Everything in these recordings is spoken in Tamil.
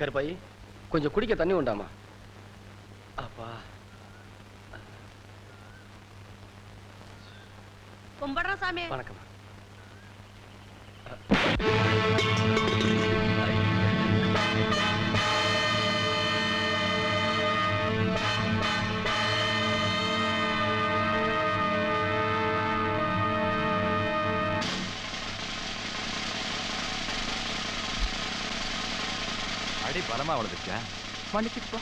கருப்பாயி கொஞ்சம் குடிக்க தண்ணி உண்டாமா? அப்பா கும்பிடுறோம் சாமி. வணக்கம். அடி பலமா வளர்ந்துச்சா? மன்னிச்சுப்பா.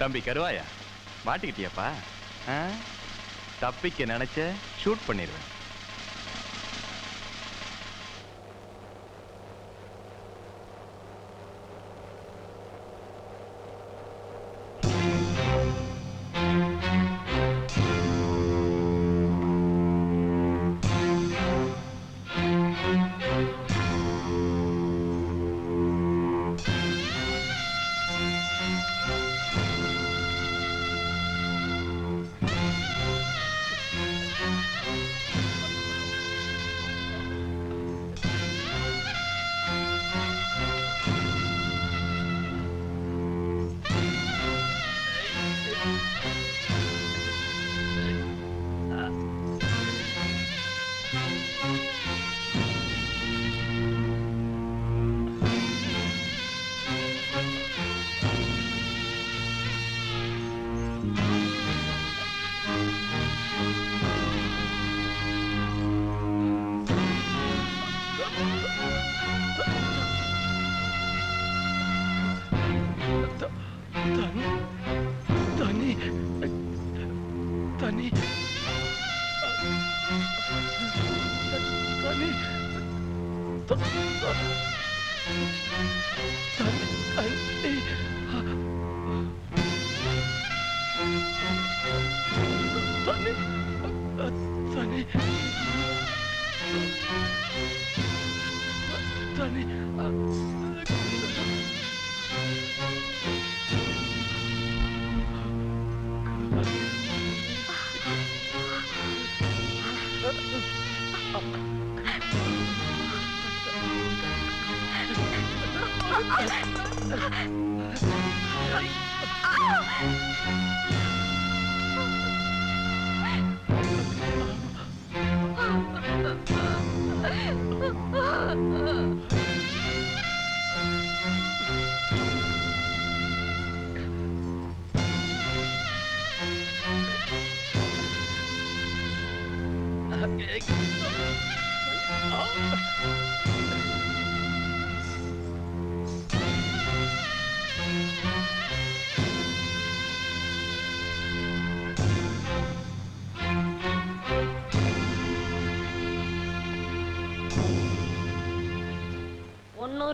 தம்பி கருவாயா, மாட்டிக்கிட்டியாப்பா? தப்பிக்க நினைச்ச ஷூட் பண்ணிடுவேன்.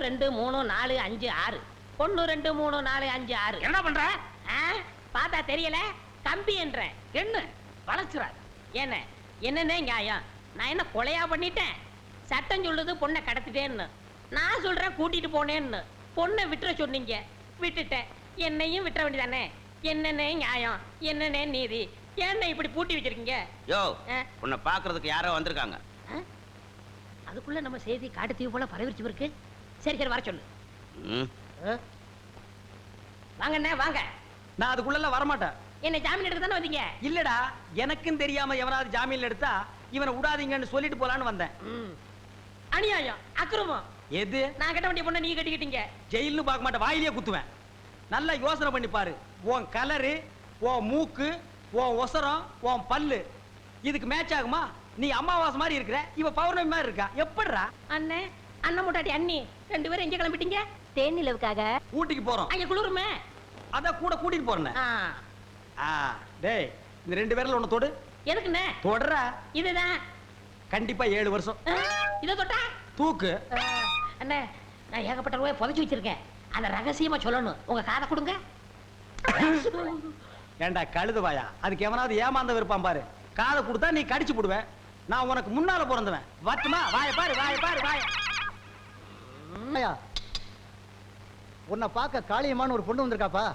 ரெண்டு மூணு நாலு அஞ்சு ஆறு. 1 2 3 4 5 6. என்ன பண்ற? பார்த்தா தெரியல. கம்பி என்ற என்ன வளச்சுறாரு. என்னன்னே நியாயம்? நான் என்ன கொலையா பண்ணிட்டேன்? சட்டம் சொல்லுது பொண்ணை கடத்திட்டேன்னு. நான் சொல்றேன் கூட்டிட்டு போனேன்னு. பொண்ணை விட்டுற சொன்னீங்க, விட்டுட்டேன். என்னையும் விட்டுற வேண்டியதானே? என்னன்னே நியாயம்? என்னன்னே நீதி? என்ன இப்படி பூட்டி வச்சிருக்கீங்க? யோ, உன்னை பாக்குறதுக்கு யாரோ வந்திருக்காங்க. அதுக்குள்ள நம்ம செய்தி காட்டு தீவு போல பரவிச்சு இருக்கு. சரி சரி, வர சொல்லு. வாங்கண்ணே வாங்க. நான் அதுக்குள்ள வரமாட்டேன். என்ன ஜாமீன் எடுக்க தானே வந்தீங்க? இல்லடா, எனக்கும் தெரியாம எவனாவது ஜாமீன்ல எடுத்தா இவனை விடாதீங்கன்னு சொல்லிட்டு போலான்னு வந்தேன். அநியாயம், அக்கிரமம். எது? நான் கட்ட வேண்டிய பொண்ணை நீ கட்டிக்கிட்டீங்க. ஜெயில்னு பார்க்க மாட்டேன், வாயிலே குத்துவேன். நல்லா யோசனை பண்ணி பாரு. உன் கலரு, உன் மூக்கு, உன் ஒசரம், உன் பல்லு இதுக்கு மேட்ச் ஆகுமா? நீ அம்மாவாசை மாதிரி இருக்கிற, இவ பௌர்ணமி மாதிரி இருக்கா. எப்படிடா? அண்ணே, அண்ணன் முட்டாட்டி அண்ணி 2 பேரும் எங்க கிளம்பிட்டீங்க? தேனிலவுக்காக. ஊட்டிக்கு போறோம். அங்க குளிருமே, அத கூட கூட்டிட்டு போறேன். டேய், இந்த 2 பேர்ல ஒண்ணு தொடு. எதுக்குண்ணே? தொடறா. இதுதான் கண்டிப்பா 7 வருஷம். இத தொட்டா தூக்கு. அண்ணே, நான் ஏகப்பட்ட ரூபாய் புதைச்சு வச்சிருக்கேன். அத ரகசியமா சொல்லணும். உங்க காதை கொடுங்க. ஏண்டா கழுதுவாயா, அதுக்கு எவனாவது ஏமாந்த விருப்பான் பாரு. காதை கொடுத்தா நீ கடிச்சு போடுவேன். நான் உனக்கு முன்னால பிறந்தவன். வட்டுமா? வாய பாரு, வாய பாரு, வாய. உன்னை பார்க்க காளியம்மான்னு ஒரு பொண்ணு வந்திருக்காப்பா.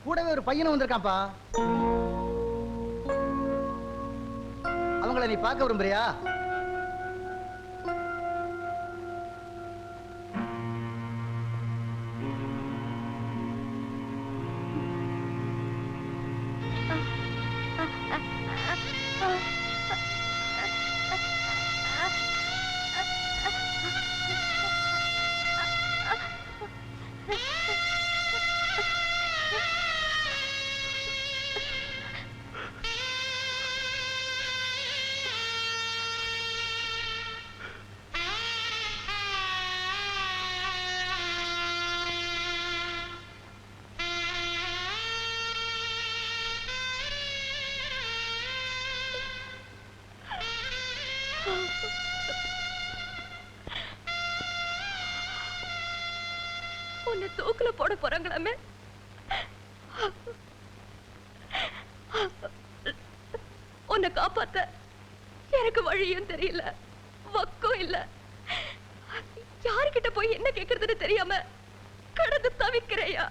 கூடவே ஒரு பையனும் வந்திருக்காப்பா. அவங்கள நீ பார்க்க விரும்புறியா? தூக்குல போட போறாங்களாமே. உன்னை காப்பாத்த எனக்கு வழியும் தெரியல, வக்கம் இல்ல. யாருக்கிட்ட போய் என்ன கேக்குறதுன்னு தெரியாம கடந்து தவிக்கிறையா.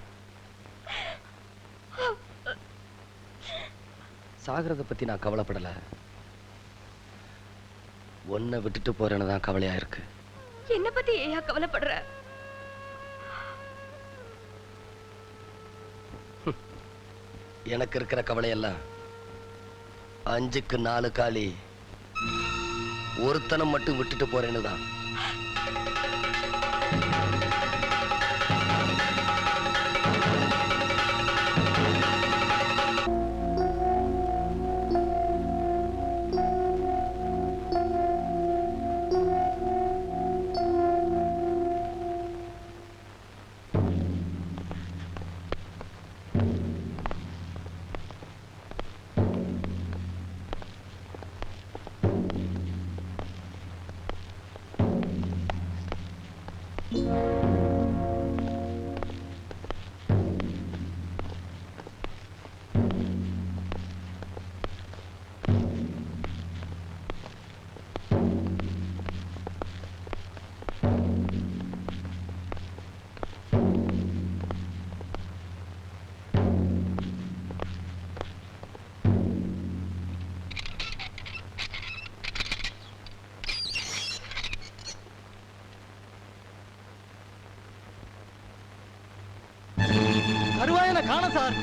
சாகிறத பத்தி நான் கவலைப்படல, உன்னை விட்டுட்டு போறேன்னு தான் கவலையா இருக்கு. என்ன பத்தி ஏயா கவலைப்படுற? எனக்கு இருக்கிற கவலையெல்லாம் 5க்கு 4 காலி ஒருத்தனை மட்டும் விட்டுட்டு போறேன்னு தான். கருவாயனை காணோம் சார்.